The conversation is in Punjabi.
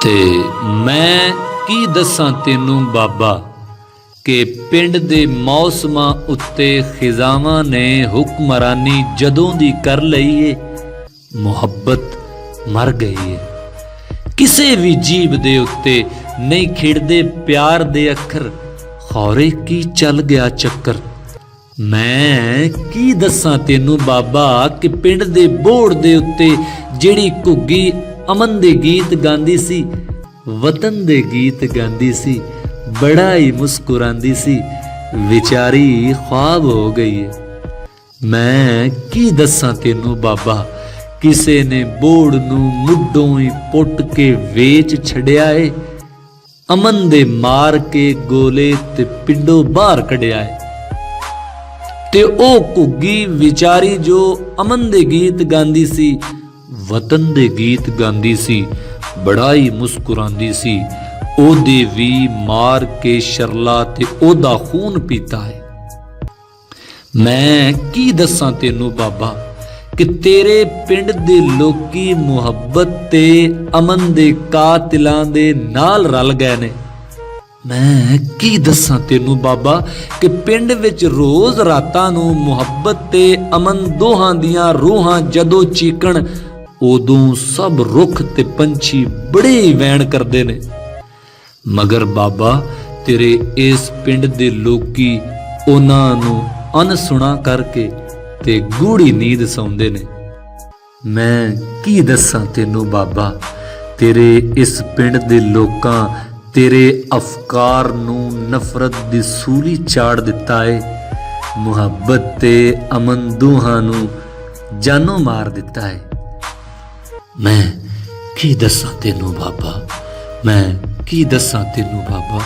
ਤੇ ਮੈਂ ਕੀ ਦੱਸਾਂ ਤੈਨੂੰ ਬਾਬਾ ਕਿ ਪਿੰਡ ਦੇ ਮੌਸਮਾਂ ਉੱਤੇ ਖਿਜ਼ਾਵਾਂ ਨੇ ਹੁਕਮਰਾਨੀ ਜਦੋਂ ਦੀ ਕਰ ਲਈ ਏ, ਮੁਹੱਬਤ ਮਰ ਗਈ ਏ। ਕਿਸੇ ਵੀ ਜੀਵ ਦੇ ਉੱਤੇ ਨਹੀਂ ਖਿੜਦੇ ਪਿਆਰ ਦੇ ਅੱਖਰ, ਖੌਰੇ ਕੀ ਚੱਲ ਗਿਆ ਚੱਕਰ। ਮੈਂ ਕੀ ਦੱਸਾਂ ਤੈਨੂੰ ਬਾਬਾ ਕਿ ਪਿੰਡ ਦੇ ਬੋੜ ਦੇ ਉੱਤੇ ਜਿਹੜੀ ਘੁੱਗੀ ਅਮਨ ਦੇ ਗੀਤ ਗਾਉਂਦੀ ਸੀ, ਵਤਨ ਦੇ ਗੀਤ ਗਾਉਂਦੀ ਸੀ, ਬੜਾ ਹੀ ਮੁਸਕਰਾਉਂਦੀ ਸੀ, ਵਿਚਾਰੀ ख्वाब ਹੋ ਗਈ ਏ। ਮੈਂ ਕੀ ਦੱਸਾਂ ਤੈਨੂੰ ਬਾਬਾ, ਕਿਸੇ ਨੇ ਬੋੜ ਨੂੰ ਮੁੱਢੋਂ ਹੀ ਪੁੱਟ ਕੇ ਵੇਚ ਛੱਡਿਆ ਏ, ਅਮਨ ਦੇ ਮਾਰ ਕੇ ਗੋਲੇ ਤੇ ਪਿੰਡੋਂ ਬਾਹਰ ਕੱਢਿਆ ਏ। ਤੇ ਉਹ ਘੁੱਗੀ ਵਿਚਾਰੀ ਜੋ ਅਮਨ ਦੇ ਗੀਤ ਗਾਉਂਦੀ ਸੀ, ਵਤਨ ਦੇ ਗੀਤ ਗਾਉਂਦੀ ਸੀ, ਬੜਾ ਹੀ ਮੁਸਕਰਾਉਂਦੀ ਸੀ, ਉਹਦੇ ਵੀ ਮਾਰ ਕੇ ਸ਼ਰਲਾ ਤੇ ਉਹਦਾ ਖੂਨ ਪੀਤਾ ਹੈ। ਮੈਂ ਕੀ ਦੱਸਾਂ ਤੈਨੂੰ ਬਾਬਾ ਕਿ ਤੇਰੇ ਪਿੰਡ ਦੇ ਲੋਕੀ ਮੁਹੱਬਤ ਤੇ ਅਮਨ ਦੇ ਕਾਤਿਲਾਂ ਦੇ ਨਾਲ ਰਲ ਗਏ ਨੇ। ਮੈਂ ਕੀ ਦੱਸਾਂ ਤੈਨੂੰ ਬਾਬਾ ਕਿ ਪਿੰਡ ਵਿੱਚ ਰੋਜ਼ ਰਾਤਾਂ ਨੂੰ ਮੁਹੱਬਤ ਤੇ ਅਮਨ ਦੋਹਾਂ ਦੀਆਂ ਰੂਹਾਂ ਜਦੋਂ ਚੀਕਣ, ਉਦੋਂ ਸਭ ਰੁੱਖ ਤੇ ਪੰਛੀ ਬੜੇ ਵੈਣ ਕਰਦੇ ਨੇ। ਮਗਰ ਬਾਬਾ ਤੇਰੇ ਇਸ ਪਿੰਡ ਦੇ ਲੋਕੀ ਉਹਨਾਂ ਨੂੰ ਅਨਸੁਣਾ ਕਰਕੇ ਤੇ ਗੂੜੀ ਨੀਂਦ ਸੌਂਦੇ ਨੇ। ਮੈਂ ਕੀ ਦੱਸਾਂ ਤੈਨੂੰ ਬਾਬਾ, ਤੇਰੇ ਇਸ ਪਿੰਡ ਦੇ ਲੋਕਾਂ ਤੇਰੇ ਅਫਕਾਰ ਨੂੰ ਨਫ਼ਰਤ ਦੀ ਸੂਲੀ ਚਾੜ ਦਿੱਤਾ ਏ, ਮੁਹੱਬਤ ਤੇ ਅਮਨ ਦੋਹਾਂ ਨੂੰ ਜਾਨੋਂ ਮਾਰ ਦਿੱਤਾ ਏ। ਮੈਂ ਕੀ ਦੱਸਾਂ ਤੈਨੂੰ ਬਾਬਾ, ਮੈਂ ਕੀ ਦੱਸਾਂ ਤੈਨੂੰ ਬਾਬਾ।